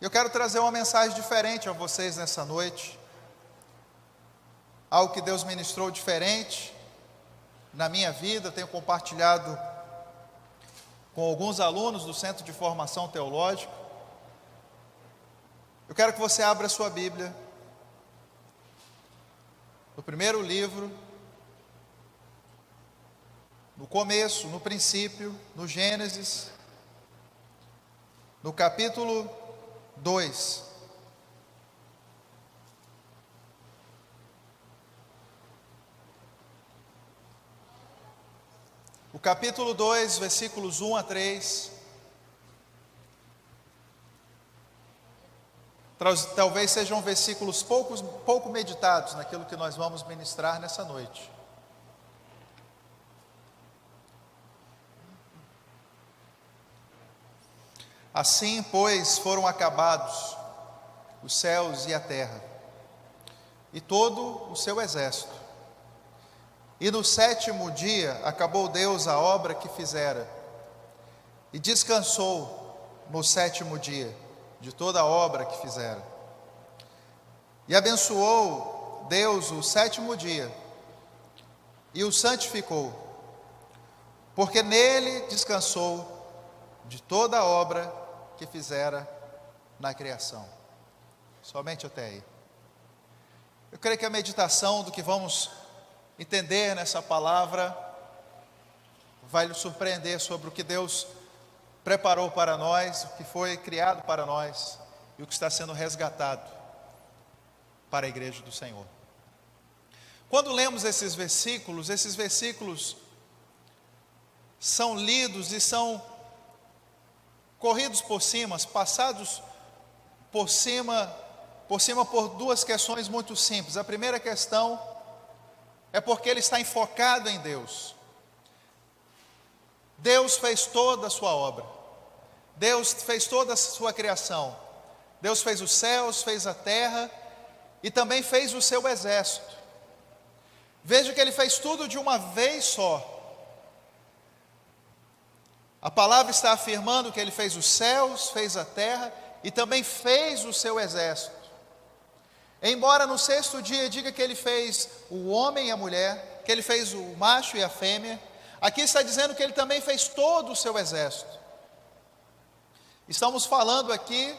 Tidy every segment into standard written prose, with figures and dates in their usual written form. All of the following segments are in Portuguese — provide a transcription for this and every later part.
Eu quero trazer uma mensagem diferente a vocês nessa noite. Algo que Deus ministrou diferente na minha vida. Tenho compartilhado com alguns alunos do Centro de Formação Teológica. Eu quero que você abra a sua Bíblia no primeiro livro, no começo, no princípio, no Gênesis, no capítulo 2. O capítulo 2, versículos 1 a 3. Talvez sejam versículos pouco meditados naquilo que nós vamos ministrar nessa noite. Assim, pois, foram acabados os céus e a terra, e todo o seu exército. E no sétimo dia acabou Deus a obra que fizera, e descansou no sétimo dia de toda a obra que fizera. E abençoou Deus o sétimo dia, e o santificou, porque nele descansou de toda a obra que fizera na criação. Somente até aí. Eu creio que a meditação do que vamos entender nessa palavra vai lhe surpreender sobre o que Deus preparou para nós, o que foi criado para nós e o que está sendo resgatado para a igreja do Senhor. Quando lemos esses versículos são lidos e são corridos por cima, passados por cima por duas questões muito simples. A primeira questão é porque ele está enfocado em Deus. Deus fez toda a sua obra. Deus fez toda a sua criação. Deus fez os céus, fez a terra e também fez o seu exército. Veja que ele fez tudo de uma vez só. A palavra está afirmando que ele fez os céus, fez a terra e também fez o seu exército. Embora no sexto dia diga que ele fez o homem e a mulher, que ele fez o macho e a fêmea, aqui está dizendo que ele também fez todo o seu exército. Estamos falando aqui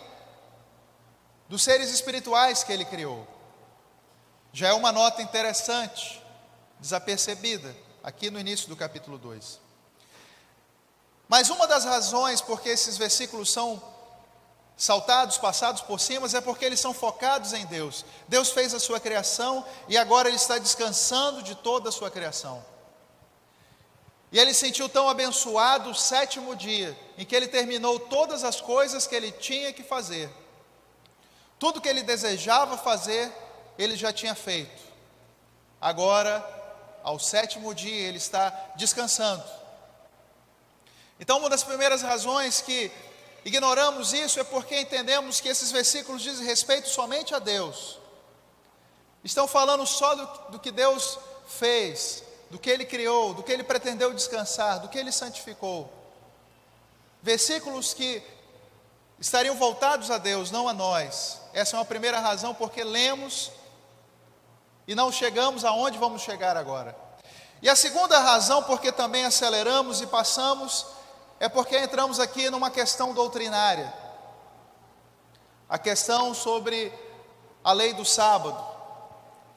dos seres espirituais que ele criou. Já é uma nota interessante, desapercebida, aqui no início do capítulo 2. Mas uma das razões porque esses versículos são saltados, passados por cima, é porque eles são focados em Deus. Deus fez a sua criação e agora ele está descansando de toda a sua criação. E ele sentiu tão abençoado o sétimo dia, em que ele terminou todas as coisas que ele tinha que fazer. Tudo que ele desejava fazer, ele já tinha feito. Agora, ao sétimo dia, ele está descansando. Então, uma das primeiras razões que ignoramos isso é porque entendemos que esses versículos dizem respeito somente a Deus. Estão falando só do que Deus fez, do que Ele criou, do que Ele pretendeu descansar, do que Ele santificou. Versículos que estariam voltados a Deus, não a nós. Essa é uma primeira razão porque lemos e não chegamos aonde vamos chegar agora. E a segunda razão porque também aceleramos e passamos é porque entramos aqui numa questão doutrinária. A questão sobre a lei do sábado.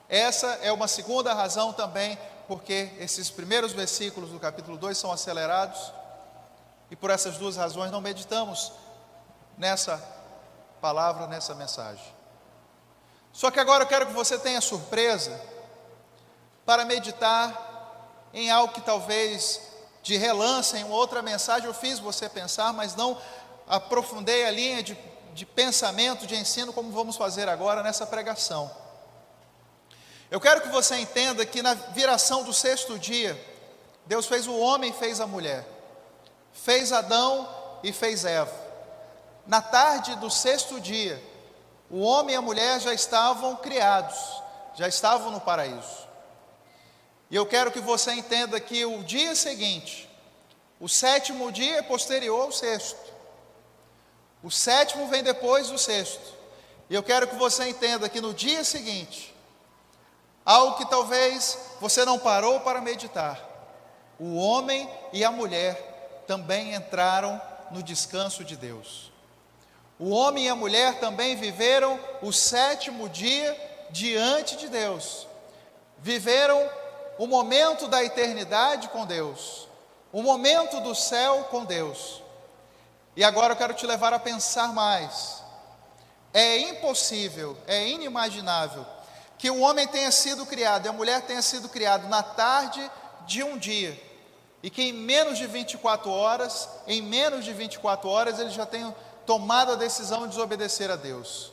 Essa é uma segunda razão também, porque esses primeiros versículos do capítulo 2 são acelerados, e por essas duas razões não meditamos nessa palavra, nessa mensagem. Só que agora eu quero que você tenha surpresa para meditar em algo que talvez de relance, em uma outra mensagem eu fiz você pensar, mas não aprofundei a linha de pensamento, de ensino, como vamos fazer agora nessa pregação. Eu quero que você entenda que na viração do sexto dia, Deus fez o homem e fez a mulher, fez Adão e fez Eva. Na tarde do sexto dia, o homem e a mulher já estavam criados, já estavam no paraíso. E eu quero que você entenda que o dia seguinte, o sétimo dia é posterior ao sexto. O sétimo vem depois do sexto. E eu quero que você entenda que no dia seguinte, algo que talvez você não parou para meditar, o homem e a mulher também entraram no descanso de Deus. O homem e a mulher também viveram o sétimo dia diante de Deus. Viveram o momento da eternidade com Deus, o momento do céu com Deus. E agora eu quero te levar a pensar mais. É impossível, é inimaginável que o homem tenha sido criado e a mulher tenha sido criado na tarde de um dia, e que em menos de 24 horas, eles já tenham tomado a decisão de desobedecer a Deus.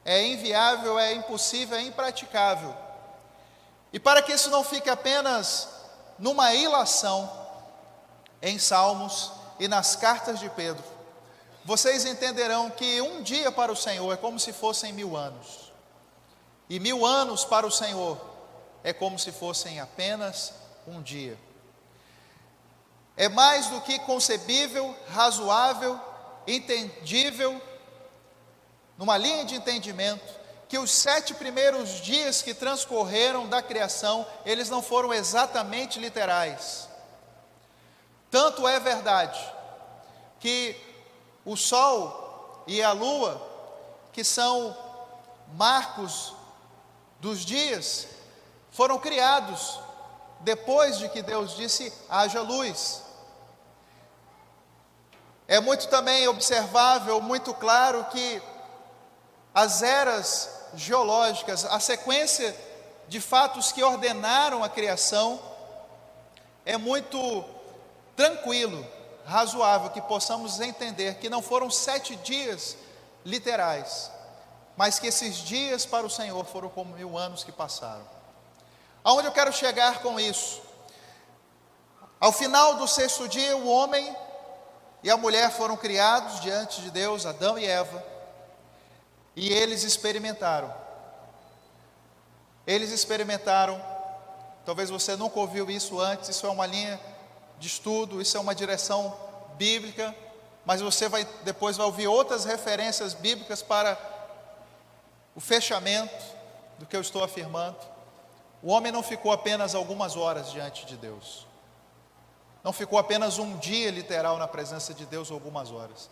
É inviável, é impossível, é impraticável. E para que isso não fique apenas numa ilação, em Salmos e nas cartas de Pedro, vocês entenderão que um dia para o Senhor é como se fossem 1000 anos. E 1000 anos para o Senhor é como se fossem apenas um dia. É mais do que concebível, razoável, entendível, numa linha de entendimento, que os 7 primeiros dias que transcorreram da criação, eles não foram exatamente literais. Tanto é verdade que o sol e a lua, que são marcos dos dias, foram criados depois de que Deus disse: haja luz. É muito também observável, muito claro que as eras geológicas, a sequência de fatos que ordenaram a criação, é muito tranquilo, razoável que possamos entender que não foram 7 dias literais, mas que esses dias para o Senhor foram como 1000 anos que passaram. Aonde eu quero chegar com isso? Ao final do 6º dia, o homem e a mulher foram criados diante de Deus, Adão e Eva, e eles experimentaram. Talvez você nunca ouviu isso antes, isso é uma linha de estudo, isso é uma direção bíblica, mas você depois vai ouvir outras referências bíblicas para o fechamento do que eu estou afirmando. O homem não ficou apenas algumas horas diante de Deus, não ficou apenas um dia literal na presença de Deus ou algumas horas.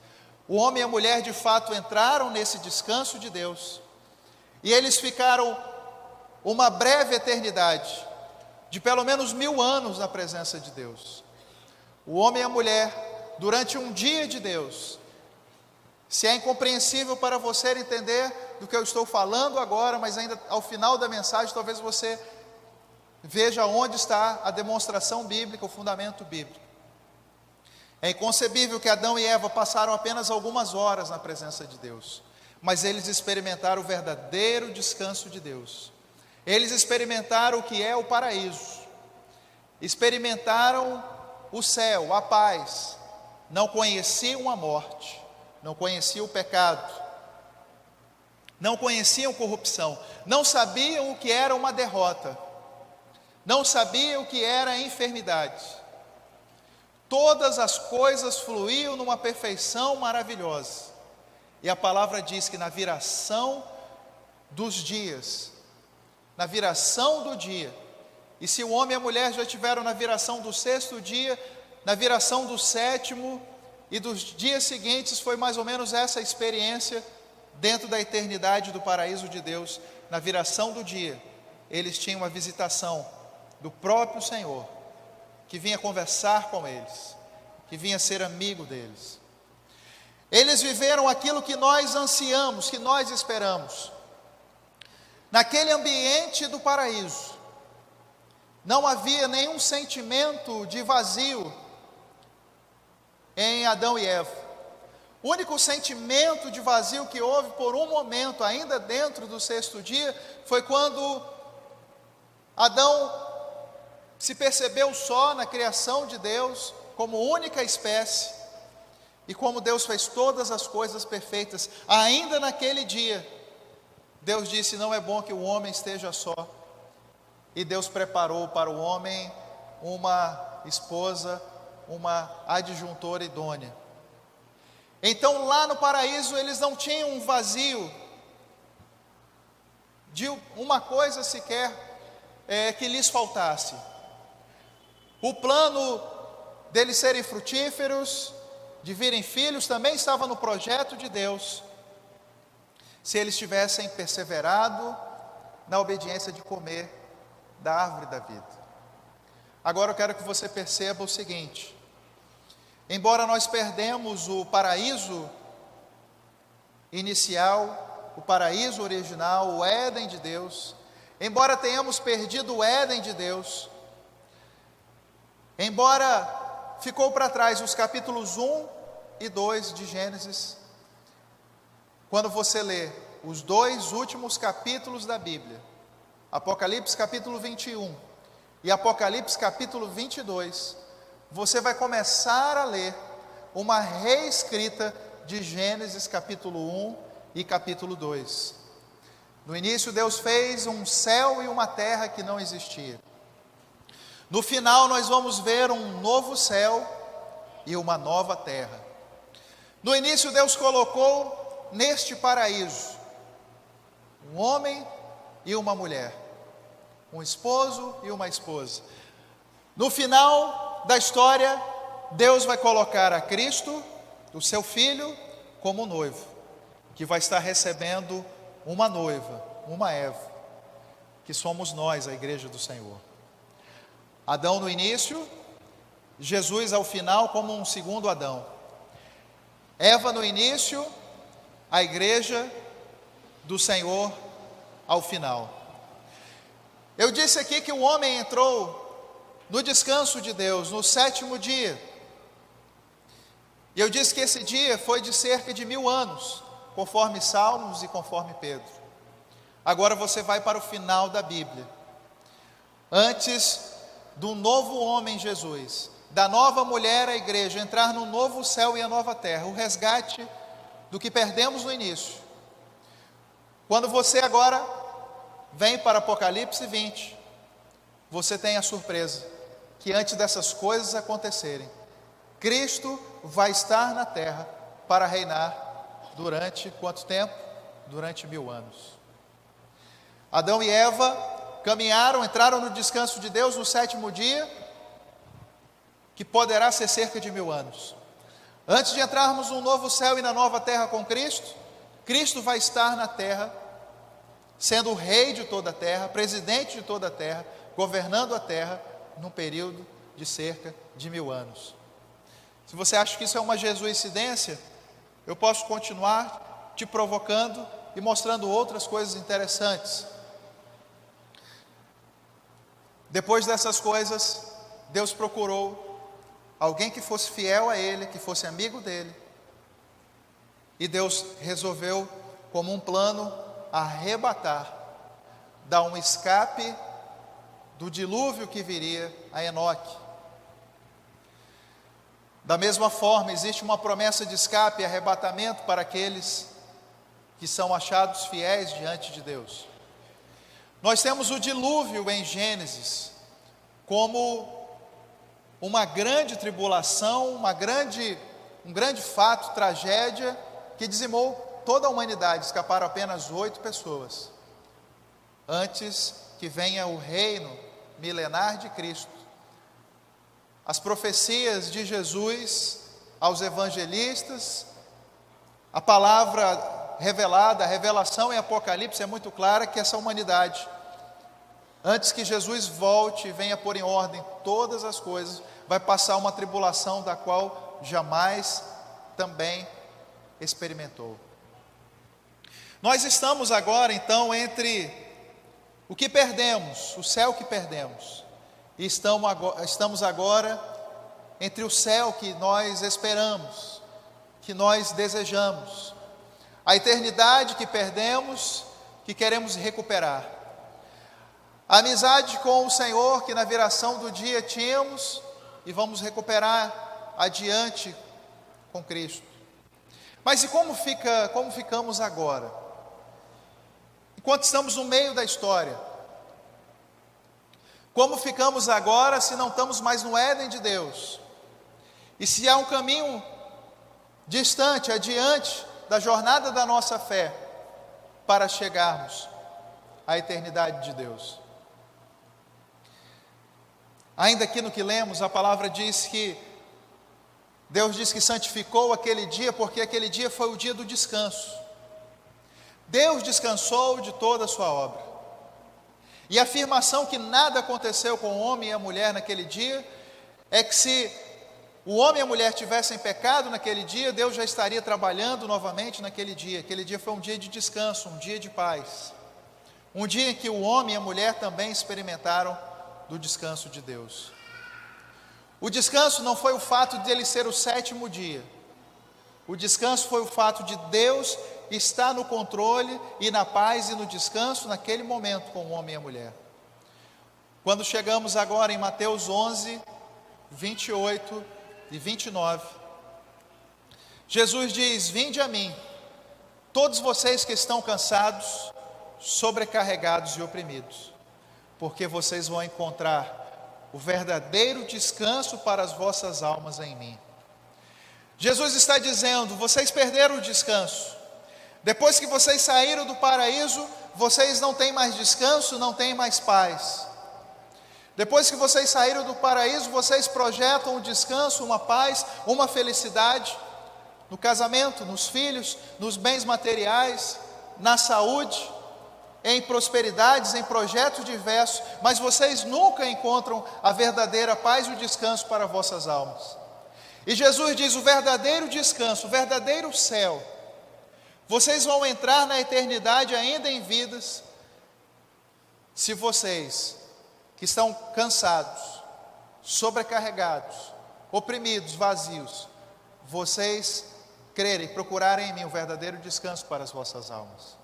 O homem e a mulher de fato entraram nesse descanso de Deus, e eles ficaram uma breve eternidade, de pelo menos 1000 anos na presença de Deus. O homem e a mulher, durante um dia de Deus. Se é incompreensível para você entender do que eu estou falando agora, mas ainda ao final da mensagem, talvez você veja onde está a demonstração bíblica, o fundamento bíblico. É inconcebível que Adão e Eva passaram apenas algumas horas na presença de Deus, mas eles experimentaram o verdadeiro descanso de Deus. Eles experimentaram o que é o paraíso, experimentaram o céu, a paz, não conheciam a morte, não conheciam o pecado, não conheciam corrupção, não sabiam o que era uma derrota, não sabiam o que era a enfermidade. Todas as coisas fluíam numa perfeição maravilhosa. E a palavra diz que na viração dos dias, na viração do dia, e se o homem e a mulher já tiveram na viração do 6º dia, na viração do 7º e dos dias seguintes, foi mais ou menos essa experiência dentro da eternidade do paraíso de Deus. Na viração do dia, eles tinham uma visitação do próprio Senhor, que vinha conversar com eles, que vinha ser amigo deles. Eles viveram aquilo que nós ansiamos, que nós esperamos. Naquele ambiente do paraíso, não havia nenhum sentimento de vazio em Adão e Eva. O único sentimento de vazio que houve por um momento, ainda dentro do 6º dia, foi quando Adão se percebeu só na criação de Deus, como única espécie, e como Deus fez todas as coisas perfeitas. Ainda naquele dia, Deus disse: não é bom que o homem esteja só. E Deus preparou para o homem uma esposa, uma adjuntora idônea. Então lá no paraíso eles não tinham um vazio de uma coisa sequer que lhes faltasse. O plano deles serem frutíferos, de virem filhos, também estava no projeto de Deus, se eles tivessem perseverado na obediência de comer da árvore da vida. Agora eu quero que você perceba o seguinte: embora nós perdemos o paraíso inicial, o paraíso original, o Éden de Deus, embora tenhamos perdido o Éden de Deus, embora ficou para trás os capítulos 1 e 2 de Gênesis, quando você lê os dois últimos capítulos da Bíblia, Apocalipse capítulo 21 e Apocalipse capítulo 22, você vai começar a ler uma reescrita de Gênesis capítulo 1 e capítulo 2. No início Deus fez um céu e uma terra que não existia. No final nós vamos ver um novo céu e uma nova terra. No início Deus colocou neste paraíso um homem e uma mulher, um esposo e uma esposa. No final da história, Deus vai colocar a Cristo, o seu Filho, como noivo, que vai estar recebendo uma noiva, uma Eva, que somos nós, a igreja do Senhor. Adão no início, Jesus ao final como um segundo Adão. Eva no início, a igreja do Senhor ao final. Eu disse aqui que o homem entrou no descanso de Deus no 7º dia. E eu disse que esse dia foi de cerca de 1000 anos, conforme Salmos e conforme Pedro. Agora você vai para o final da Bíblia. Antes do novo homem Jesus, da nova mulher, a igreja, entrar no novo céu e a nova terra, o resgate do que perdemos no início. Quando você agora vem para Apocalipse 20, você tem a surpresa, que antes dessas coisas acontecerem, Cristo vai estar na terra para reinar durante quanto tempo? Durante 1000 anos. Adão e Eva caminharam, entraram no descanso de Deus no 7º dia, que poderá ser cerca de 1000 anos. Antes de entrarmos no novo céu e na nova terra com Cristo, Cristo vai estar na terra, sendo o rei de toda a terra, presidente de toda a terra, governando a terra, num período de cerca de 1000 anos. Se você acha que isso é uma jesuicidência, eu posso continuar te provocando e mostrando outras coisas interessantes. Depois dessas coisas, Deus procurou alguém que fosse fiel a Ele, que fosse amigo dele. E Deus resolveu, como um plano, arrebatar, dar um escape do dilúvio que viria a Enoque. Da mesma forma, existe uma promessa de escape e arrebatamento para aqueles que são achados fiéis diante de Deus. Nós temos o dilúvio em Gênesis como uma grande tribulação, um grande fato, tragédia, que dizimou toda a humanidade. Escaparam apenas 8 pessoas, antes que venha o reino milenar de Cristo. As profecias de Jesus aos evangelistas, a palavra revelada, a revelação em Apocalipse é muito clara que essa humanidade, antes que Jesus volte e venha pôr em ordem todas as coisas, vai passar uma tribulação da qual jamais também experimentou. Nós estamos agora então entre o que perdemos, o céu que perdemos, e estamos agora entre o céu que nós esperamos, que nós desejamos, a eternidade que perdemos, que queremos recuperar, a amizade com o Senhor que na viração do dia tínhamos e vamos recuperar adiante com Cristo. Mas e como ficamos agora? Enquanto estamos no meio da história, como ficamos agora se não estamos mais no Éden de Deus? E se há um caminho distante, adiante da jornada da nossa fé, para chegarmos à eternidade de Deus. Ainda aqui no que lemos, a palavra diz que Deus diz que santificou aquele dia, porque aquele dia foi o dia do descanso. Deus descansou de toda a sua obra. E a afirmação que nada aconteceu com o homem e a mulher naquele dia, é que se o homem e a mulher tivessem pecado naquele dia, Deus já estaria trabalhando novamente naquele dia. Aquele dia foi um dia de descanso, um dia de paz. Um dia em que o homem e a mulher também experimentaram do descanso de Deus. O descanso não foi o fato de ele ser o 7º dia. O descanso foi o fato de Deus estar no controle e na paz e no descanso naquele momento com o homem e a mulher. Quando chegamos agora em Mateus 11, 28 e 29, Jesus diz: vinde a mim, todos vocês que estão cansados, sobrecarregados e oprimidos, porque vocês vão encontrar o verdadeiro descanso para as vossas almas em mim. Jesus está dizendo: vocês perderam o descanso. Depois que vocês saíram do paraíso, vocês não têm mais descanso, não têm mais paz. Depois que vocês saíram do paraíso, vocês projetam um descanso, uma paz, uma felicidade no casamento, nos filhos, nos bens materiais, na saúde, em prosperidades, em projetos diversos, mas vocês nunca encontram a verdadeira paz e o descanso para vossas almas. E Jesus diz: o verdadeiro descanso, o verdadeiro céu, vocês vão entrar na eternidade ainda em vidas, se vocês que estão cansados, sobrecarregados, oprimidos, vazios, vocês crerem, procurarem em mim o verdadeiro descanso para as vossas almas.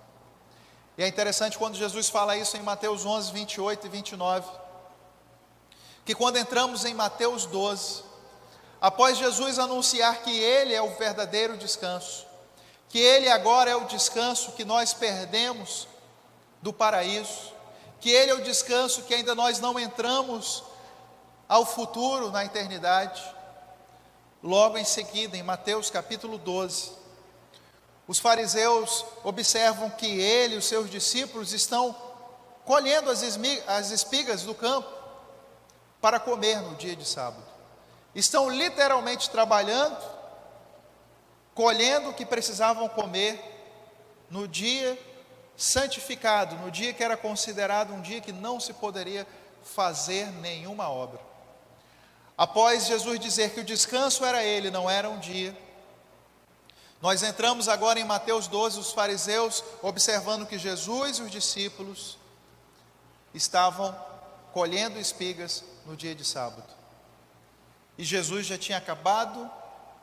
E é interessante quando Jesus fala isso em Mateus 11, 28 e 29, que quando entramos em Mateus 12, após Jesus anunciar que Ele é o verdadeiro descanso, que Ele agora é o descanso que nós perdemos do paraíso, que Ele é o descanso que ainda nós não entramos ao futuro, na eternidade, logo em seguida, em Mateus capítulo 12, os fariseus observam que Ele e os seus discípulos estão colhendo as espigas do campo para comer no dia de sábado. Estão literalmente trabalhando, colhendo o que precisavam comer no dia santificado, no dia que era considerado um dia que não se poderia fazer nenhuma obra. Após Jesus dizer que o descanso era Ele, não era um dia, nós entramos agora em Mateus 12, os fariseus observando que Jesus e os discípulos estavam colhendo espigas no dia de sábado. E Jesus já tinha acabado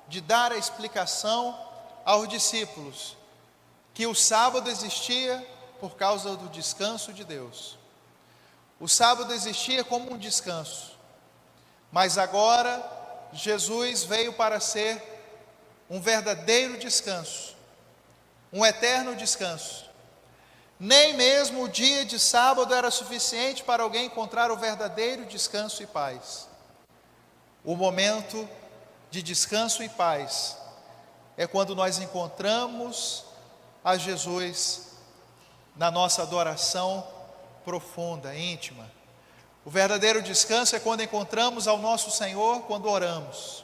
de dar a explicação aos discípulos que o sábado existia por causa do descanso de Deus. O sábado existia como um descanso, mas agora Jesus veio para ser um verdadeiro descanso, um eterno descanso. Nem mesmo o dia de sábado era suficiente para alguém encontrar o verdadeiro descanso e paz. O momento de descanso e paz é quando nós encontramos a Jesus na nossa adoração profunda, íntima. O verdadeiro descanso é quando encontramos ao nosso Senhor quando oramos.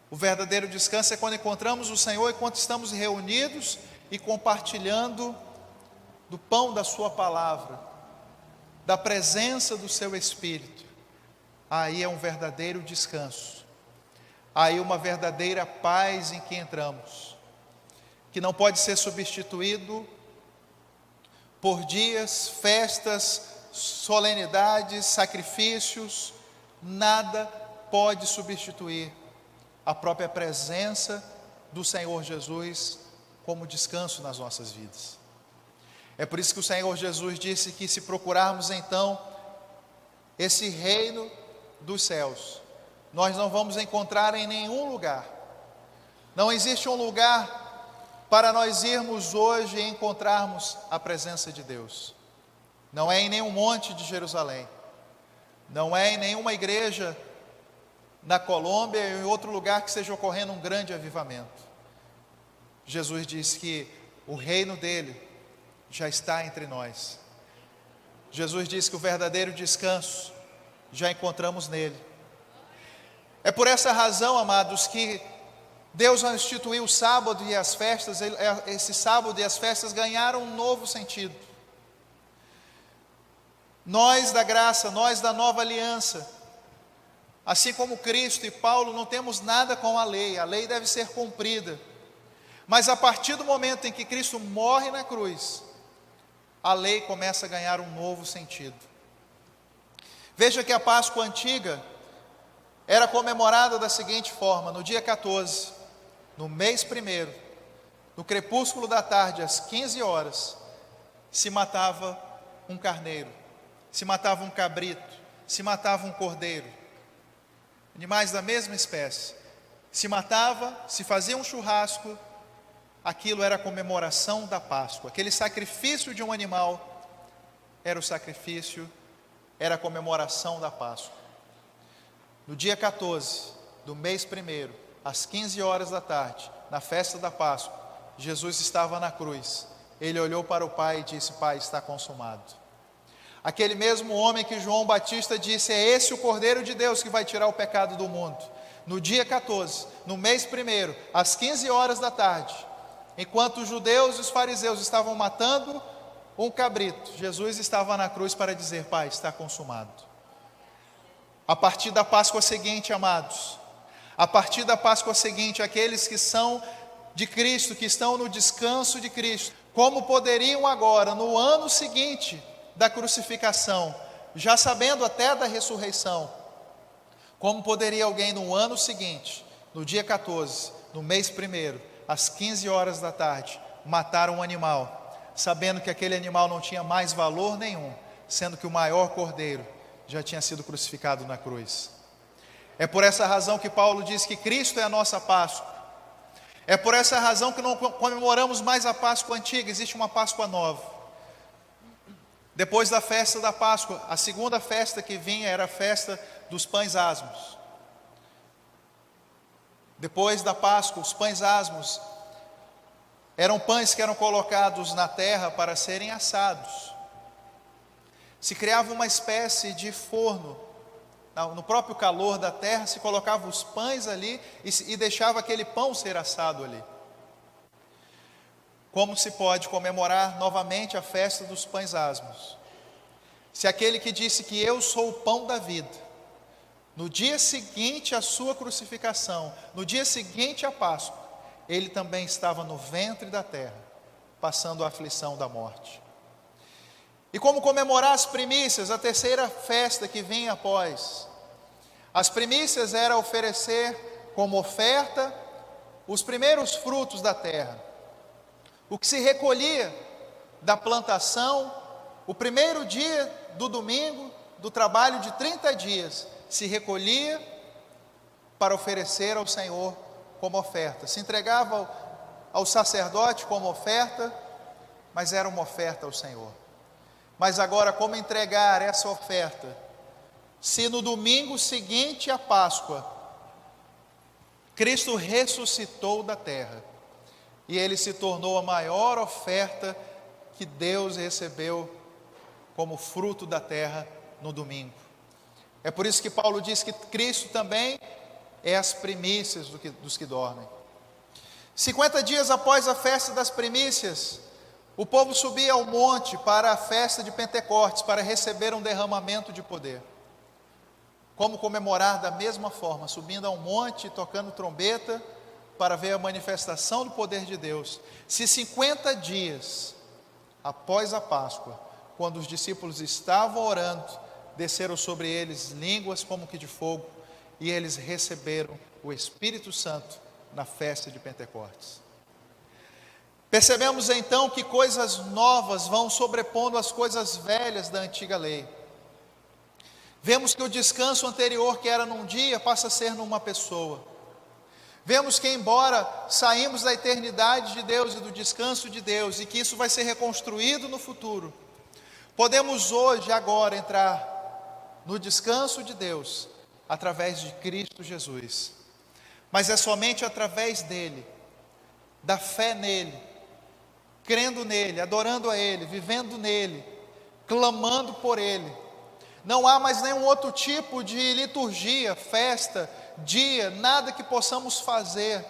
O verdadeiro descanso é quando encontramos o Senhor enquanto estamos reunidos e compartilhando do pão da sua palavra, da presença do seu Espírito. Aí é um verdadeiro descanso. Aí uma verdadeira paz em que entramos, que não pode ser substituído por dias, festas, solenidades, sacrifícios. Nada pode substituir a própria presença do Senhor Jesus como descanso nas nossas vidas. É por isso que o Senhor Jesus disse que se procurarmos então esse reino dos céus, nós não vamos encontrar em nenhum lugar. Não existe um lugar para nós irmos hoje e encontrarmos a presença de Deus. Não é em nenhum monte de Jerusalém, não é em nenhuma igreja na Colômbia ou em outro lugar que esteja ocorrendo um grande avivamento. Jesus disse que o reino dele já está entre nós. Jesus disse que o verdadeiro descanso já encontramos nele. É por essa razão, amados, que Deus instituiu o sábado e as festas. Esse sábado e as festas ganharam um novo sentido. Nós da graça, nós da nova aliança, assim como Cristo e Paulo, não temos nada com a lei deve ser cumprida. Mas a partir do momento em que Cristo morre na cruz, a lei começa a ganhar um novo sentido. Veja que a Páscoa antiga era comemorada da seguinte forma: no dia 14, no mês primeiro, no crepúsculo da tarde, às 15 horas, se matava um carneiro, se matava um cabrito, se matava um cordeiro, animais da mesma espécie. Se matava, se fazia um churrasco, aquilo era a comemoração da Páscoa. Aquele sacrifício de um animal era o sacrifício, era a comemoração da Páscoa. No dia 14 do mês primeiro, às 15 horas da tarde, na festa da Páscoa, Jesus estava na cruz. Ele olhou para o Pai e disse: Pai, está consumado. Aquele mesmo homem que João Batista disse: é esse o Cordeiro de Deus que vai tirar o pecado do mundo. No dia 14, no mês primeiro, às 15 horas da tarde, enquanto os judeus e os fariseus estavam matando um cabrito, Jesus estava na cruz para dizer: Pai, está consumado. A partir da Páscoa seguinte, amados, a partir da Páscoa seguinte, aqueles que são de Cristo, que estão no descanso de Cristo, como poderiam agora, no ano seguinte da crucificação, já sabendo até da ressurreição, como poderia alguém no ano seguinte, no dia 14, no mês primeiro, às 15 horas da tarde, matar um animal, sabendo que aquele animal não tinha mais valor nenhum, sendo que o maior cordeiro já tinha sido crucificado na cruz? É por essa razão que Paulo diz que Cristo é a nossa Páscoa. É por essa razão que não comemoramos mais a Páscoa antiga, existe uma Páscoa nova. Depois da festa da Páscoa, a segunda festa que vinha era a festa dos pães asmos. Depois da Páscoa, os pães asmos eram pães que eram colocados na terra para serem assados. Se criava uma espécie de forno, no próprio calor da terra, se colocava os pães ali e deixava aquele pão ser assado ali. Como se pode comemorar novamente a festa dos pães asmos, se aquele que disse que eu sou o pão da vida, no dia seguinte à sua crucificação, no dia seguinte à Páscoa, ele também estava no ventre da terra, passando a aflição da morte? E como comemorar as primícias, a terceira festa que vinha após? As primícias era oferecer como oferta os primeiros frutos da terra. O que se recolhia da plantação, o primeiro dia do domingo, do trabalho de 30 dias, se recolhia para oferecer ao Senhor como oferta. Se entregava ao sacerdote como oferta, mas era uma oferta ao Senhor. Mas agora, como entregar essa oferta, se no domingo seguinte à Páscoa, Cristo ressuscitou da terra, e Ele se tornou a maior oferta que Deus recebeu como fruto da terra no domingo. É por isso que Paulo diz que Cristo também é as primícias dos que dormem. 50 dias após a festa das primícias, o povo subia ao monte para a festa de Pentecostes, para receber um derramamento de poder. Como comemorar da mesma forma, subindo ao monte, tocando trombeta, para ver a manifestação do poder de Deus? Se 50 dias após a Páscoa, quando os discípulos estavam orando, desceram sobre eles línguas como que de fogo, e eles receberam o Espírito Santo na festa de Pentecostes. Percebemos então que coisas novas vão sobrepondo as coisas velhas da antiga lei. Vemos que o descanso anterior, que era num dia, passa a ser numa pessoa. Vemos que, embora saímos da eternidade de Deus e do descanso de Deus, e que isso vai ser reconstruído no futuro, podemos hoje, agora, entrar no descanso de Deus, através de Cristo Jesus. Mas é somente através dele da fé nele, crendo nele, adorando a ele, vivendo nele, clamando por ele. Não há mais nenhum outro tipo de liturgia, festa, dia, nada que possamos fazer,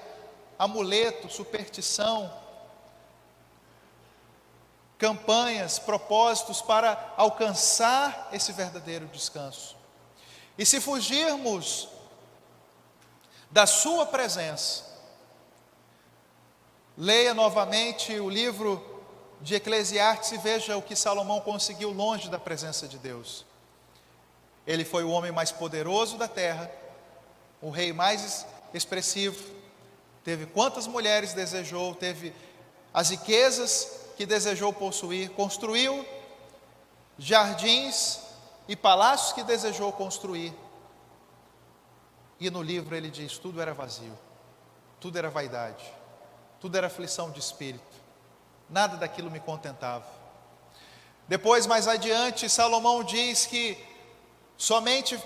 amuleto, superstição, campanhas, propósitos para alcançar esse verdadeiro descanso. E se fugirmos da sua presença, leia novamente o livro de Eclesiastes e veja o que Salomão conseguiu longe da presença de Deus. Ele foi o homem mais poderoso da terra, o rei mais expressivo, teve quantas mulheres desejou, teve as riquezas que desejou possuir, construiu jardins e palácios que desejou construir. E no livro ele diz: tudo era vazio, tudo era vaidade, tudo era aflição de espírito, nada daquilo me contentava. Depois, mais adiante, Salomão diz que somente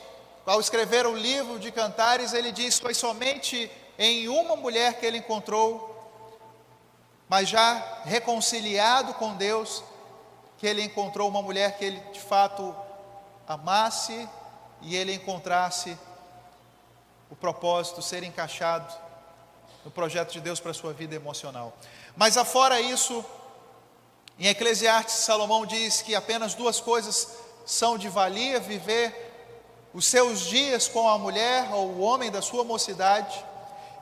ao escrever o livro de Cantares, ele diz que foi somente em uma mulher que ele encontrou, mas já reconciliado com Deus, que ele encontrou uma mulher que ele de fato amasse e ele encontrasse o propósito, ser encaixado no projeto de Deus para a sua vida emocional. Mas afora isso, em Eclesiastes, Salomão diz que apenas duas coisas são de valia: viver os seus dias com a mulher ou o homem da sua mocidade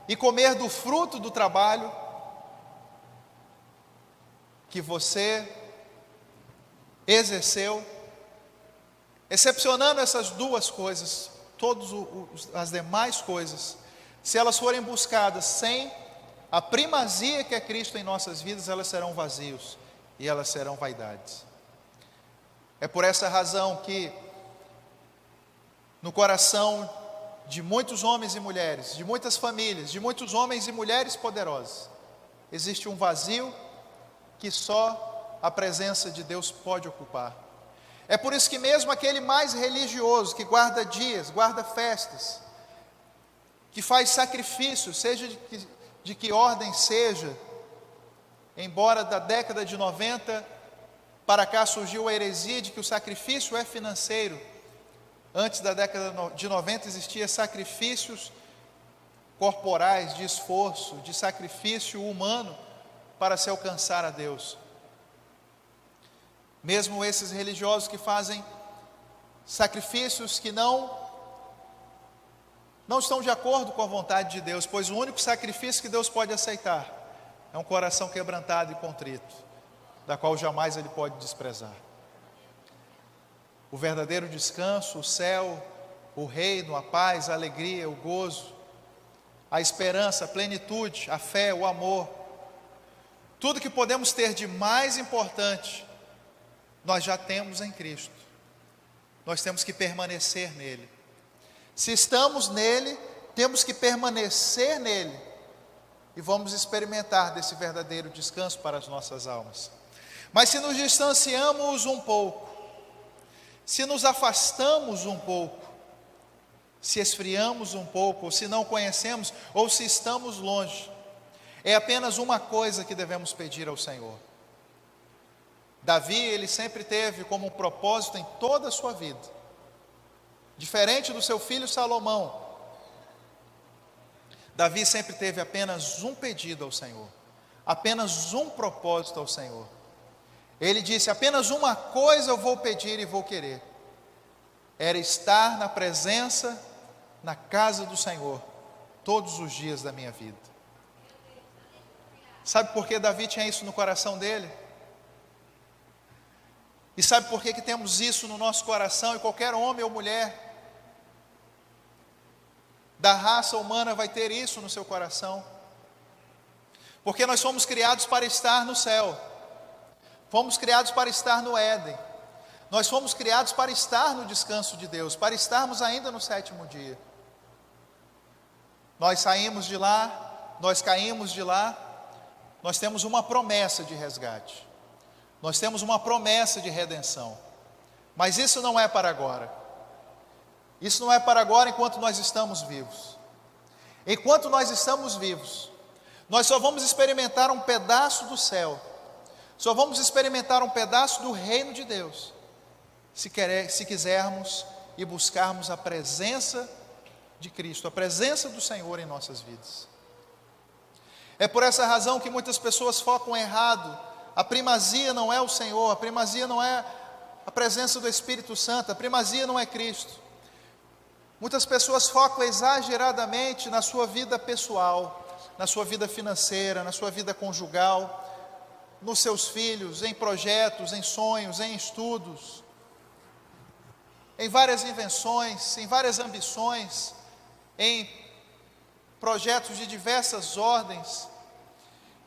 e comer do fruto do trabalho que você exerceu. Excepcionando essas duas coisas, todas as demais coisas, se elas forem buscadas sem a primazia que é Cristo em nossas vidas, elas serão vazios e elas serão vaidades. É por essa razão que no coração de muitos homens e mulheres, de muitas famílias, de muitos homens e mulheres poderosos, existe um vazio que só a presença de Deus pode ocupar. É por isso que mesmo aquele mais religioso, que guarda dias, guarda festas, que faz sacrifícios, seja de que ordem seja, embora da década de 90 para cá surgiu a heresia de que o sacrifício é financeiro. Antes da década de 90 existia sacrifícios corporais, de esforço, de sacrifício humano para se alcançar a Deus. Mesmo esses religiosos que fazem sacrifícios que não estão de acordo com a vontade de Deus, pois o único sacrifício que Deus pode aceitar é um coração quebrantado e contrito, da qual jamais Ele pode desprezar. O verdadeiro descanso, o céu, o reino, a paz, a alegria, o gozo, a esperança, a plenitude, a fé, o amor, tudo que podemos ter de mais importante, nós já temos em Cristo. Nós temos que permanecer nele. Se estamos nele, temos que permanecer nele, e vamos experimentar desse verdadeiro descanso para as nossas almas. Mas se nos distanciamos um pouco, se nos afastamos um pouco, se esfriamos um pouco, ou se não conhecemos, ou se estamos longe, é apenas uma coisa que devemos pedir ao Senhor. Davi, ele sempre teve como um propósito em toda a sua vida, diferente do seu filho Salomão, Davi sempre teve apenas um pedido ao Senhor, apenas um propósito ao Senhor. Ele disse: apenas uma coisa eu vou pedir e vou querer, era estar na presença, na casa do Senhor, todos os dias da minha vida. Sabe por que Davi tinha isso no coração dele? E sabe por que temos isso no nosso coração? E qualquer homem ou mulher da raça humana vai ter isso no seu coração. Porque nós fomos criados para estar no céu, fomos criados para estar no Éden, nós fomos criados para estar no descanso de Deus, para estarmos ainda no sétimo dia. Nós saímos de lá, nós caímos de lá, nós temos uma promessa de resgate, nós temos uma promessa de redenção, mas isso não é para agora. Isso não é para agora enquanto nós estamos vivos. Enquanto nós estamos vivos, Nós só vamos experimentar um pedaço do céu, só vamos experimentar um pedaço do reino de Deus, se quisermos e buscarmos a presença de Cristo, a presença do Senhor em nossas vidas. É por essa razão que muitas pessoas focam errado. A primazia não é o Senhor, a primazia não é a presença do Espírito Santo, a primazia não é Cristo. Muitas pessoas focam exageradamente na sua vida pessoal, na sua vida financeira, na sua vida conjugal, nos seus filhos, em projetos, em sonhos, em estudos, em várias invenções, em várias ambições, em projetos de diversas ordens.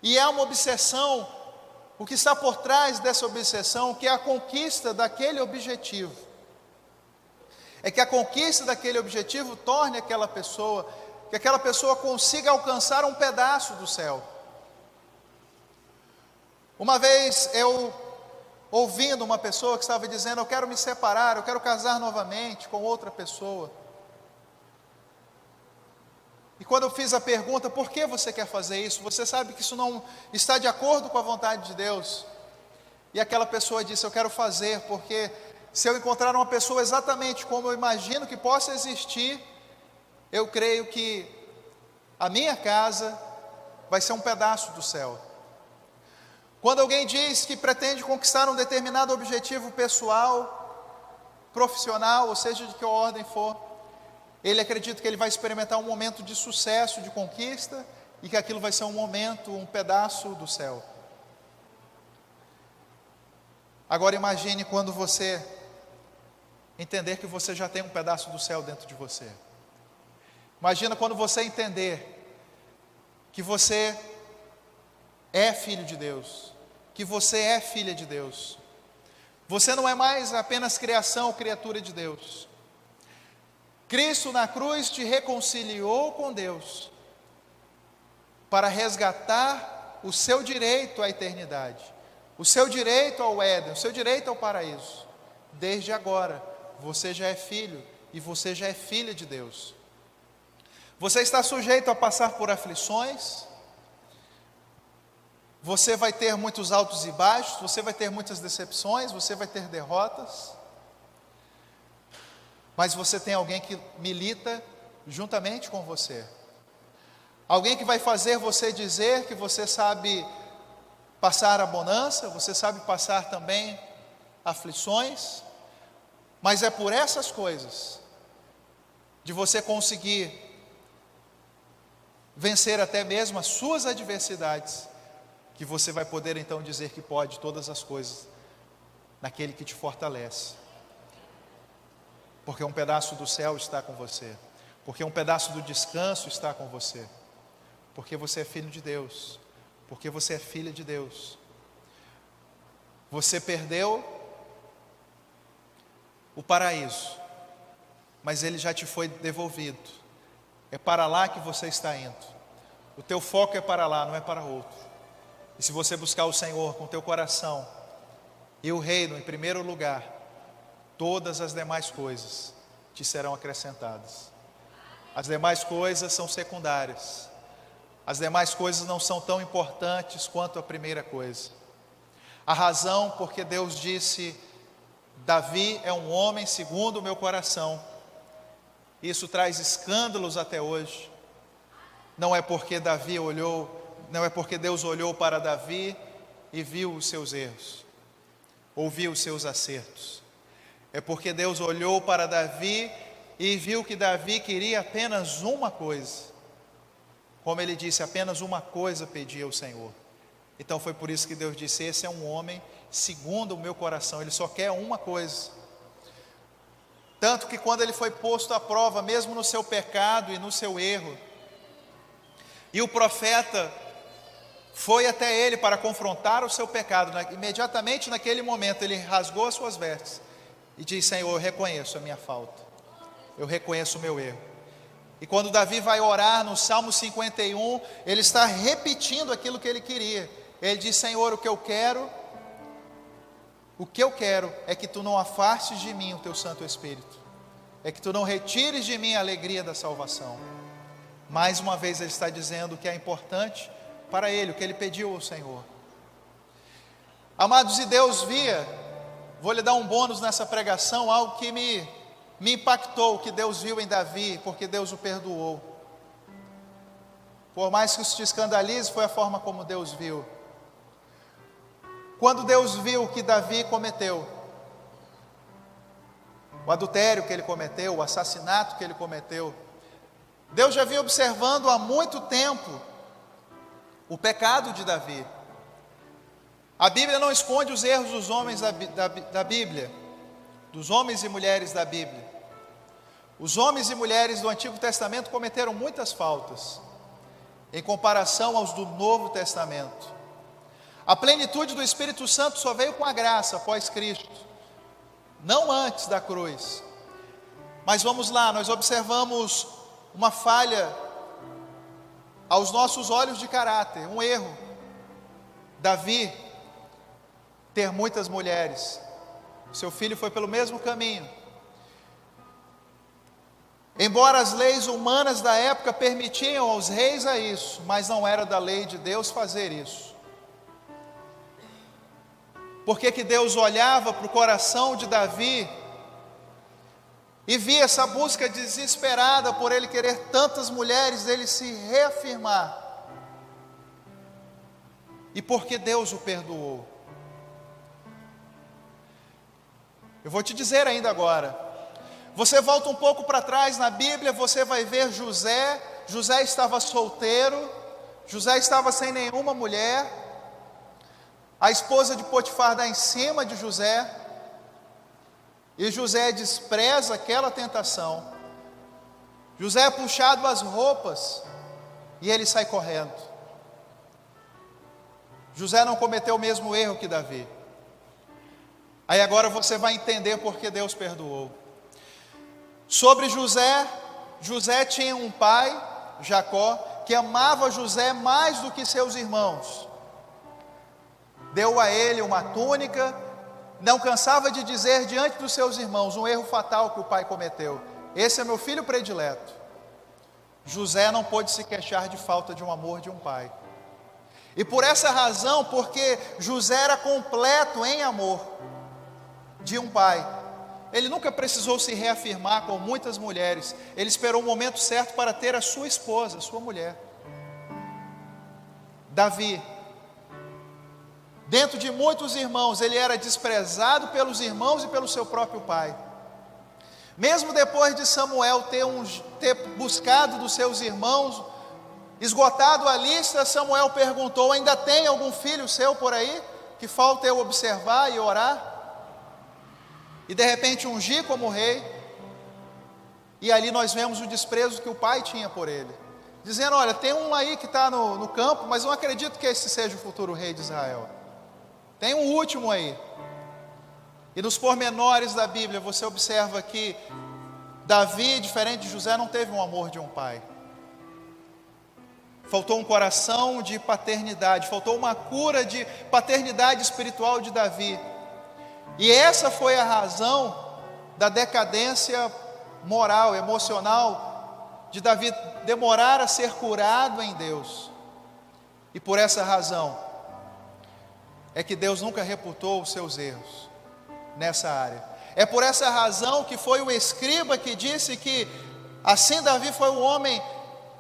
E é uma obsessão, o que está por trás dessa obsessão, que é a conquista daquele objetivo. É que a conquista daquele objetivo torne aquela pessoa, que aquela pessoa consiga alcançar um pedaço do céu. Uma vez eu, ouvindo uma pessoa que estava dizendo: eu quero me separar, eu quero casar novamente com outra pessoa. E quando eu fiz a pergunta: por que você quer fazer isso? Você sabe que isso não está de acordo com a vontade de Deus? E aquela pessoa disse: eu quero fazer porque se eu encontrar uma pessoa exatamente como eu imagino que possa existir, eu creio que a minha casa vai ser um pedaço do céu. Quando alguém diz que pretende conquistar um determinado objetivo pessoal, profissional, ou seja, de que ordem for, ele acredita que ele vai experimentar um momento de sucesso, de conquista, e que aquilo vai ser um momento, um pedaço do céu. Agora imagine quando você entender que você já tem um pedaço do céu dentro de você. Imagina quando você entender que você é filho de Deus, que você é filha de Deus. Você não é mais apenas criação ou criatura de Deus. Cristo na cruz te reconciliou com Deus, para resgatar o seu direito à eternidade, o seu direito ao Éden, o seu direito ao paraíso. Desde agora, você já é filho e você já é filha de Deus. Você está sujeito a passar por aflições, você vai ter muitos altos e baixos, você vai ter muitas decepções, você vai ter derrotas, mas você tem alguém que milita juntamente com você, alguém que vai fazer você dizer que você sabe passar a bonança, você sabe passar também aflições, mas é por essas coisas, de você conseguir vencer até mesmo as suas adversidades, que você vai poder então dizer que pode todas as coisas naquele que te fortalece. Porque um pedaço do céu está com você, porque um pedaço do descanso está com você, porque você é filho de Deus, porque você é filha de Deus. Você perdeu o paraíso, mas ele já te foi devolvido. É para lá que você está indo. O teu foco é para lá, não é para outro. E se você buscar o Senhor com o teu coração e o reino em primeiro lugar, todas as demais coisas te serão acrescentadas. As demais coisas são secundárias. As demais coisas não são tão importantes quanto a primeira coisa. A razão porque Deus disse: Davi é um homem segundo o meu coração. Isso traz escândalos até hoje. Não é porque Deus olhou para Davi e viu os seus erros, ouviu os seus acertos. É porque Deus olhou para Davi e viu que Davi queria apenas uma coisa. Como ele disse, apenas uma coisa pedia ao Senhor. Então foi por isso que Deus disse: esse é um homem segundo o meu coração, ele só quer uma coisa. Tanto que quando ele foi posto à prova, mesmo no seu pecado e no seu erro, e o profeta foi até ele para confrontar o seu pecado, imediatamente naquele momento ele rasgou as suas vestes e disse: Senhor, eu reconheço a minha falta, eu reconheço o meu erro. E quando Davi vai orar no Salmo 51, ele está repetindo aquilo que ele queria. Ele diz: Senhor, o que eu quero é que tu não afastes de mim o teu Santo Espírito, é que tu não retires de mim a alegria da salvação. Mais uma vez ele está dizendo que é importante para ele o que ele pediu ao Senhor. Amados, e Deus via, vou lhe dar um bônus nessa pregação, algo que me impactou, que Deus viu em Davi, porque Deus o perdoou. Por mais que isso te escandalize, foi a forma como Deus viu. Quando Deus viu o que Davi cometeu, o adultério que ele cometeu, o assassinato que ele cometeu, Deus já vinha observando há muito tempo o pecado de Davi. A Bíblia não esconde os erros dos homens da Bíblia, dos homens e mulheres da Bíblia. Os homens e mulheres do Antigo Testamento cometeram muitas faltas, em comparação aos do Novo Testamento. A plenitude do Espírito Santo só veio com a graça após Cristo, não antes da cruz. Mas vamos lá, nós observamos uma falha aos nossos olhos de caráter, um erro. Davi ter muitas mulheres, seu filho foi pelo mesmo caminho. Embora as leis humanas da época permitiam aos reis a isso, mas não era da lei de Deus fazer isso. Por que Deus olhava para o coração de Davi e via essa busca desesperada por ele querer tantas mulheres, ele se reafirmar? E por que Deus o perdoou? Eu vou te dizer ainda agora. Você volta um pouco para trás na Bíblia, você vai ver José. José estava solteiro, José estava sem nenhuma mulher. A esposa de Potifar dá em cima de José, e José despreza aquela tentação. José é puxado as roupas, e ele sai correndo. José não cometeu o mesmo erro que Davi. Aí agora você vai entender por que Deus perdoou. Sobre José, José tinha um pai, Jacó, que amava José mais do que seus irmãos. Deu a ele uma túnica, não cansava de dizer diante dos seus irmãos, um erro fatal que o pai cometeu: esse é meu filho predileto. José não pôde se queixar de falta de um amor de um pai. E por essa razão, porque José era completo em amor de um pai, ele nunca precisou se reafirmar com muitas mulheres. Ele esperou o momento certo para ter a sua esposa, a sua mulher. Davi, dentro de muitos irmãos, ele era desprezado pelos irmãos e pelo seu próprio pai. Mesmo depois de Samuel ter buscado dos seus irmãos, esgotado a lista, Samuel perguntou: ainda tem algum filho seu por aí, que falta eu observar e orar? E de repente ungir como rei. E ali nós vemos o desprezo que o pai tinha por ele, dizendo: olha, tem um aí que está no campo, mas não acredito que esse seja o futuro rei de Israel. Tem um último aí. E nos pormenores da Bíblia você observa que Davi, diferente de José, não teve um amor de um pai. Faltou um coração de paternidade, faltou uma cura de paternidade espiritual de Davi. E essa foi a razão da decadência moral, emocional de Davi demorar a ser curado em Deus. E por essa razão é que Deus nunca reputou os seus erros nessa área. É por essa razão que foi o escriba que disse que assim Davi foi um homem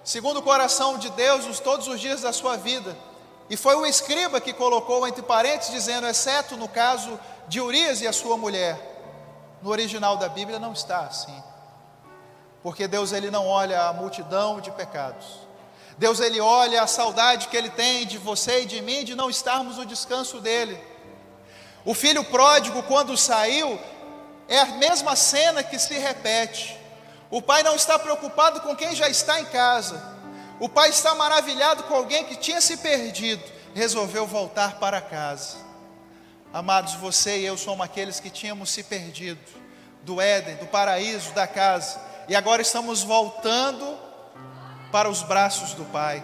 segundo o coração de Deus todos os dias da sua vida. E foi o escriba que colocou entre parênteses dizendo: exceto no caso de Urias e a sua mulher. No original da Bíblia não está assim. Porque Deus, ele não olha a multidão de pecados. Deus, ele olha a saudade que ele tem de você e de mim, de não estarmos no descanso dele. O filho pródigo, quando saiu, é a mesma cena que se repete. O pai não está preocupado com quem já está em casa. O pai está maravilhado com alguém que tinha se perdido, resolveu voltar para casa. Amados, você e eu somos aqueles que tínhamos se perdido do Éden, do paraíso, da casa, e agora estamos voltando para os braços do Pai.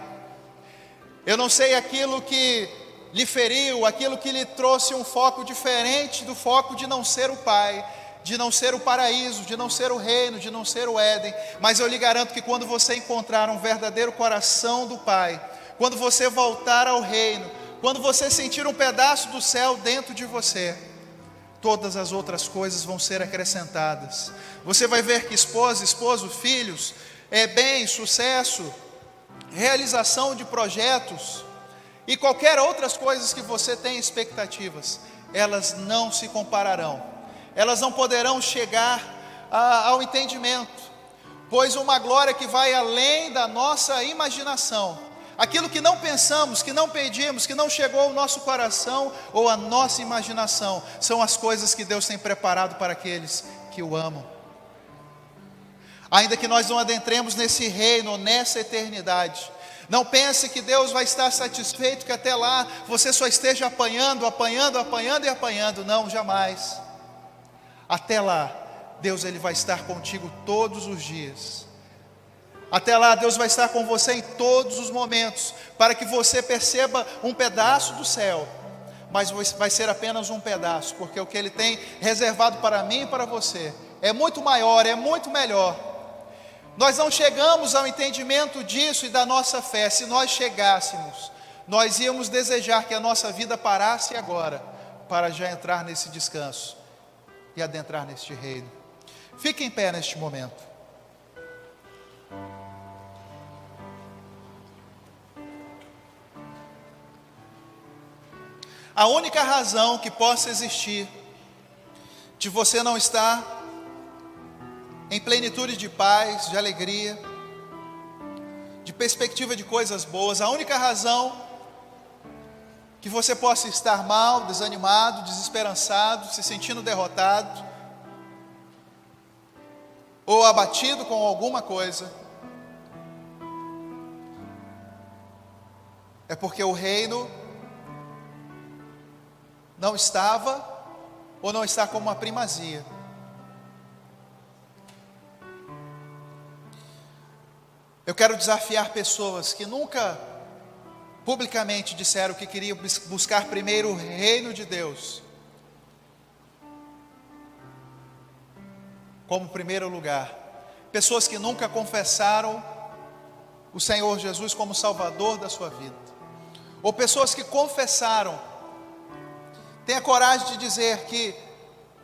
Eu não sei aquilo que lhe feriu, aquilo que lhe trouxe um foco diferente do foco de não ser o Pai, de não ser o paraíso, de não ser o reino, de não ser o Éden, mas eu lhe garanto que quando você encontrar um verdadeiro coração do Pai, quando você voltar ao reino, quando você sentir um pedaço do céu dentro de você, todas as outras coisas vão ser acrescentadas. Você vai ver que esposa, esposo, filhos, bem, sucesso, realização de projetos e qualquer outras coisas que você tem expectativas, elas não se compararão, elas não poderão chegar ao entendimento, pois uma glória que vai além da nossa imaginação, aquilo que não pensamos, que não pedimos, que não chegou ao nosso coração ou à nossa imaginação, são as coisas que Deus tem preparado para aqueles que o amam. Ainda que nós não adentremos nesse reino, nessa eternidade, não pense que Deus vai estar satisfeito que até lá você só esteja apanhando, não, jamais. Até lá, Deus ele vai estar contigo todos os dias. Até lá, Deus vai estar com você em todos os momentos, para que você perceba um pedaço do céu, mas vai ser apenas um pedaço, porque o que Ele tem reservado para mim e para você é muito maior, é muito melhor. Nós não chegamos ao entendimento disso e da nossa fé. Se nós chegássemos, nós íamos desejar que a nossa vida parasse agora, para já entrar nesse descanso e adentrar neste reino. Fique em pé neste momento. A única razão que possa existir de você não estar em plenitude de paz, de alegria, de perspectiva de coisas boas, a única razão que você possa estar mal, desanimado, desesperançado, se sentindo derrotado, ou abatido com alguma coisa, é porque o reino não estava ou não está com uma primazia. Eu quero desafiar pessoas que nunca publicamente disseram que queriam buscar primeiro o reino de Deus como primeiro lugar. Pessoas que nunca confessaram o Senhor Jesus como Salvador da sua vida. Ou pessoas que confessaram, têm a coragem de dizer que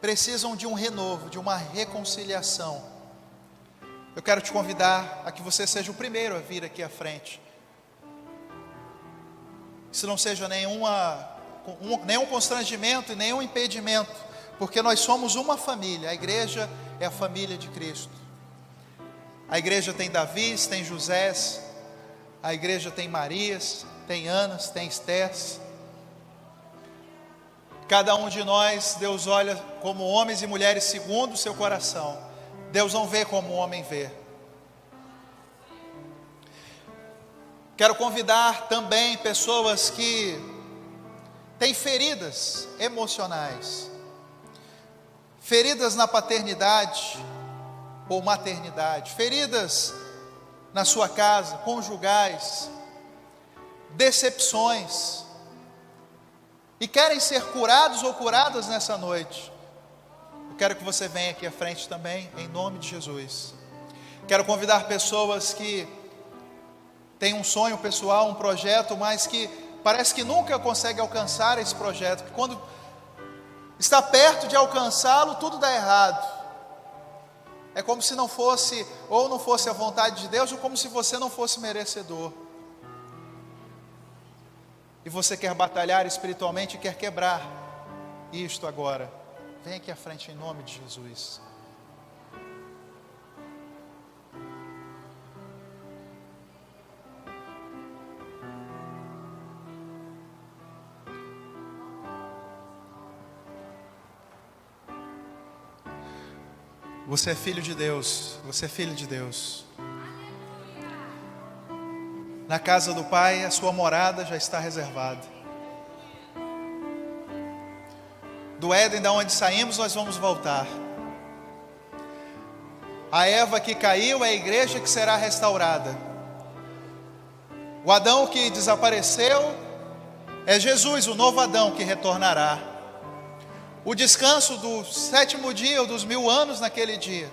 precisam de um renovo, de uma reconciliação. Eu quero te convidar a que você seja o primeiro a vir aqui à frente. Isso não seja nenhum constrangimento e nenhum impedimento, porque nós somos uma família. A igreja é a família de Cristo. A igreja tem Davis, tem Josés, a igreja tem Marias, tem Anas, tem Estés. Cada um de nós, Deus olha como homens e mulheres segundo o seu coração. Deus não vê como o homem vê. Quero convidar também pessoas que têm feridas emocionais, feridas na paternidade ou maternidade, feridas na sua casa, conjugais, decepções, e querem ser curados ou curadas nessa noite. Eu quero que você venha aqui à frente também, em nome de Jesus. Quero convidar pessoas que têm um sonho pessoal, um projeto, mas que parece que nunca consegue alcançar esse projeto, que quando está perto de alcançá-lo, tudo dá errado. É como se não fosse, ou não fosse a vontade de Deus, ou como se você não fosse merecedor. E você quer batalhar espiritualmente e quer quebrar isto agora. Vem aqui à frente em nome de Jesus. Você é filho de Deus, você é filho de Deus. Na casa do Pai, a sua morada já está reservada. Do Éden, da onde saímos, nós vamos voltar. A Eva que caiu é a igreja que será restaurada. O Adão que desapareceu é Jesus, o novo Adão que retornará. O descanso do 7º dia ou dos 1000 anos naquele dia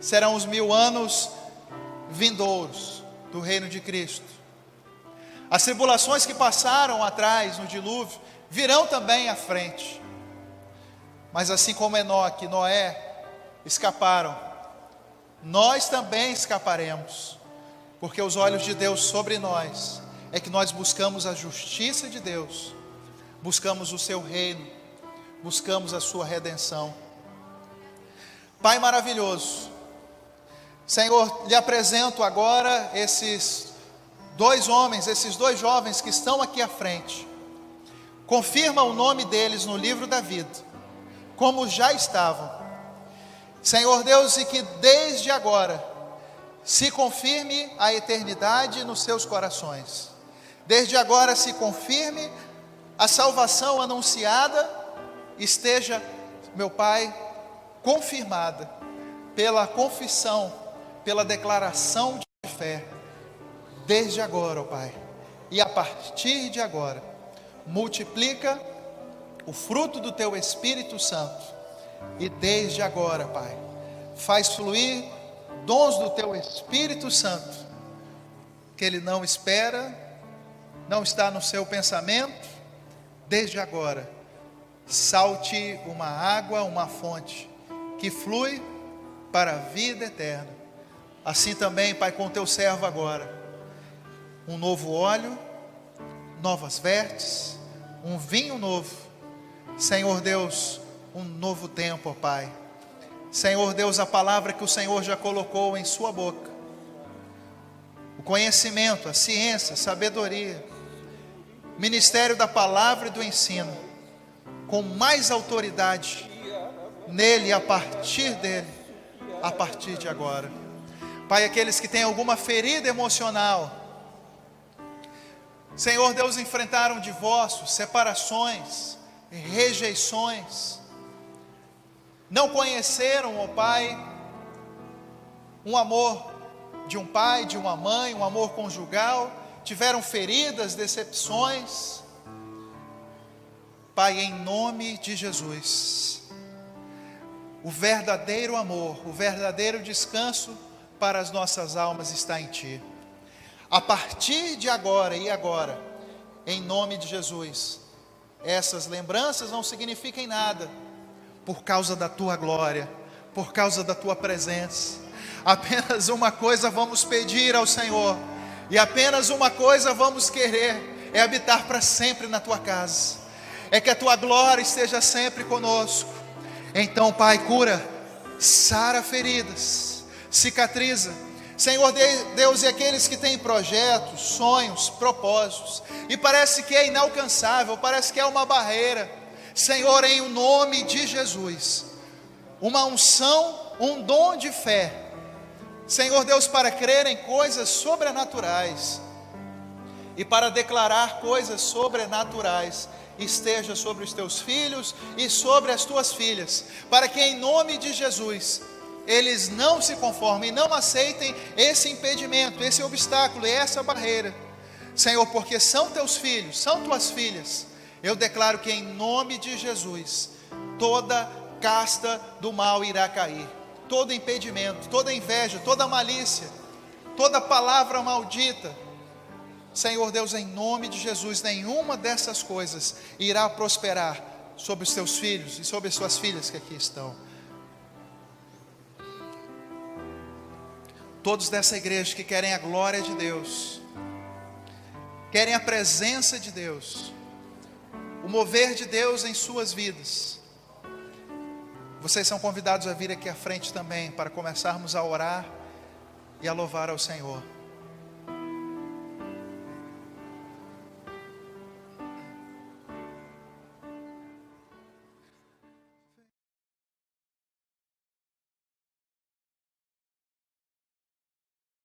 serão os 1000 anos vindouros do reino de Cristo. As tribulações que passaram atrás no dilúvio virão também à frente. Mas assim como Enoque e Noé escaparam, nós também escaparemos, porque os olhos de Deus sobre nós é que nós buscamos a justiça de Deus, buscamos o seu reino, buscamos a sua redenção. Pai maravilhoso, Senhor, lhe apresento agora esses dois homens, esses dois jovens que estão aqui à frente. Confirma o nome deles no livro da vida, como já estavam. Senhor Deus, e que desde agora se confirme a eternidade nos seus corações. Desde agora se confirme a salvação anunciada, esteja, meu Pai, confirmada pela confissão, pela declaração de fé. Desde agora, ó Pai, e a partir de agora, multiplica o fruto do Teu Espírito Santo, e desde agora, Pai, faz fluir dons do Teu Espírito Santo, que Ele não espera, não está no seu pensamento. Desde agora, salte uma água, uma fonte, que flui para a vida eterna. Assim também, Pai, com o Teu servo agora, um novo óleo, novas vestes, um vinho novo. Senhor Deus, um novo tempo, ó Pai. Senhor Deus, a palavra que o Senhor já colocou em sua boca, o conhecimento, a ciência, a sabedoria, ministério da palavra e do ensino, com mais autoridade nele, a partir dele, a partir de agora. Pai, aqueles que têm alguma ferida emocional, Senhor Deus, enfrentaram divórcios, separações, rejeições, não conheceram, ó Pai, um amor de um pai, de uma mãe, um amor conjugal, tiveram feridas, decepções. Pai, em nome de Jesus, o verdadeiro amor, o verdadeiro descanso para as nossas almas está em Ti. A partir de agora e agora, em nome de Jesus, essas lembranças não significam nada, por causa da Tua glória, por causa da Tua presença. Apenas uma coisa vamos pedir ao Senhor, e apenas uma coisa vamos querer, é habitar para sempre na Tua casa, é que a Tua glória esteja sempre conosco. Então, Pai, cura, sara feridas, cicatriza, Senhor Deus, e aqueles que têm projetos, sonhos, propósitos, e parece que é inalcançável, parece que é uma barreira, Senhor, em o nome de Jesus, uma unção, um dom de fé, Senhor Deus, para crer em coisas sobrenaturais, e para declarar coisas sobrenaturais, esteja sobre os Teus filhos e sobre as Tuas filhas, para que em nome de Jesus, eles não se conformem, não aceitem esse impedimento, esse obstáculo e essa barreira, Senhor, porque são Teus filhos, são Tuas filhas. Eu declaro que em nome de Jesus, toda casta do mal irá cair, todo impedimento, toda inveja, toda malícia, toda palavra maldita, Senhor Deus, em nome de Jesus, nenhuma dessas coisas irá prosperar sobre os Teus filhos e sobre as Suas filhas que aqui estão. Todos dessa igreja que querem a glória de Deus, querem a presença de Deus, o mover de Deus em suas vidas, vocês são convidados a vir aqui à frente também, para começarmos a orar e a louvar ao Senhor.